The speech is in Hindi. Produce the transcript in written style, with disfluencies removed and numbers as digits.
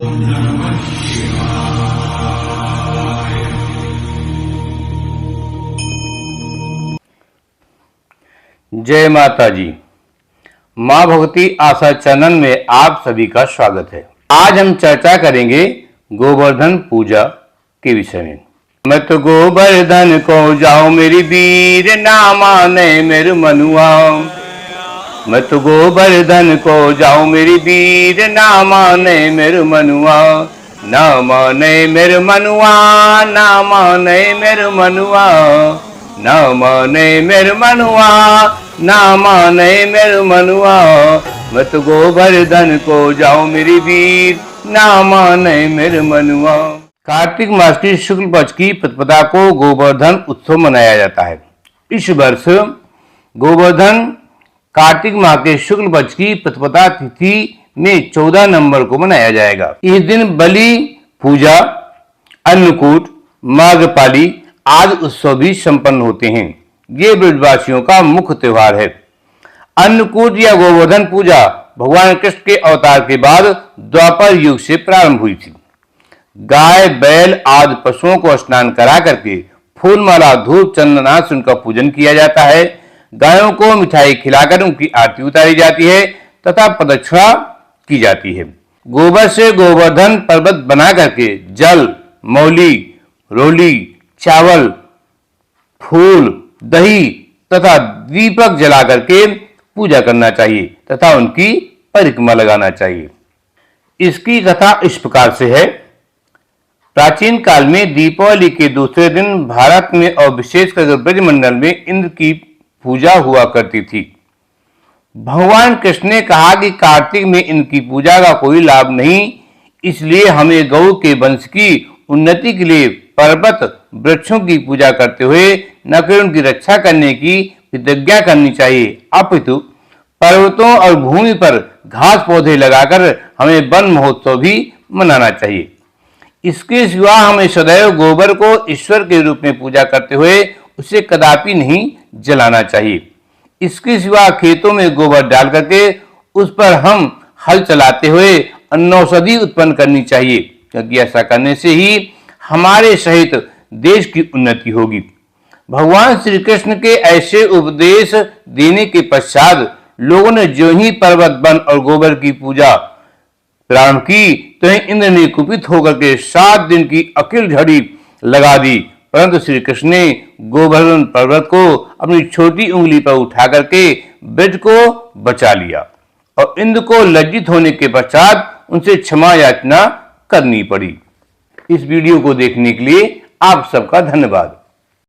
जय माता जी। माँ भगवती आशा चैनल में आप सभी का स्वागत है। आज हम चर्चा करेंगे गोवर्धन पूजा के विषय में। मैं तो गोवर्धन को जाऊं मेरी वीर, ना माने मेरे मनुआ। मैं तो गोवर्धन को जाऊं मेरी वीर, ना माने मेरे मनुआ। ना माने मेरे मनुआ, ना माने मेरे मनुआ। ना माने मेरे मनुआ, ना माने मेरे मनुआ। मैं तो गोवर्धन को जाऊं मेरी वीर, ना माने मेरे मनुआ। कार्तिक मास की शुक्ल पक्ष की प्रतिपदा को गोवर्धन उत्सव मनाया जाता है। इस वर्ष गोवर्धन कार्तिक माह के शुक्ल पक्ष की प्रतिपदा तिथि में 14 नवंबर को मनाया जाएगा। इस दिन बलि पूजा, अन्नकूट, माघपाली आदि उत्सव भी संपन्न होते हैं। ये ब्रजवासियों का मुख्य त्योहार है। अन्नकूट या गोवर्धन पूजा भगवान कृष्ण के अवतार के बाद द्वापर युग से प्रारंभ हुई थी। गाय, बैल आदि पशुओं को स्नान करा करके फूलमाला, धूप, चंदना से उनका पूजन किया जाता है। गायों को मिठाई खिलाकर उनकी आरती उतारी जाती है तथा प्रदक्षिणा की जाती है। गोबर से गोवर्धन पर्वत बना करके जल, मौली, रोली, चावल, फूल, दही तथा दीपक जला करके पूजा करना चाहिए तथा उनकी परिक्रमा लगाना चाहिए। इसकी कथा इस प्रकार से है। प्राचीन काल में दीपावली के दूसरे दिन भारत में और विशेषकर ब्रजमंडल में इंद्र की पूजा हुआ करती थी। भगवान कृष्ण ने कहा कि कार्तिक में इनकी पूजा का कोई लाभ नहीं, इसलिए हमें गौ के वंश की उन्नति के लिए पर्वत, वृक्षों की पूजा करते हुए न केवल उनकी रक्षा करने की प्रतिज्ञा करनी चाहिए, अपितु पर्वतों और भूमि पर घास पौधे लगाकर हमें वन महोत्सव भी मनाना चाहिए। इसके सिवा हमें सदैव गोबर को ईश्वर के रूप में पूजा करते हुए उसे कदापि नहीं जलाना चाहिए। इसके सिवा खेतों में गोबर डाल करके उस पर हम हल चलाते हुए अन्नौषधि उत्पन्न करनी चाहिए, क्योंकि ऐसा करने से ही हमारे सहित देश की उन्नति होगी। भगवान श्री कृष्ण के ऐसे उपदेश देने के पश्चात लोगों ने जो ही पर्वत, वन और गोबर की पूजा प्रारंभ की तो इंद्र ने कुपित होकर के 7 दिन की अकिल झड़ी लगा दी, परंतु श्री कृष्ण ने गोवर्धन पर्वत को अपनी छोटी उंगली पर उठा करके ब्रज को बचा लिया और इंद्र को लज्जित होने के पश्चात उनसे क्षमा याचना करनी पड़ी। इस वीडियो को देखने के लिए आप सबका धन्यवाद।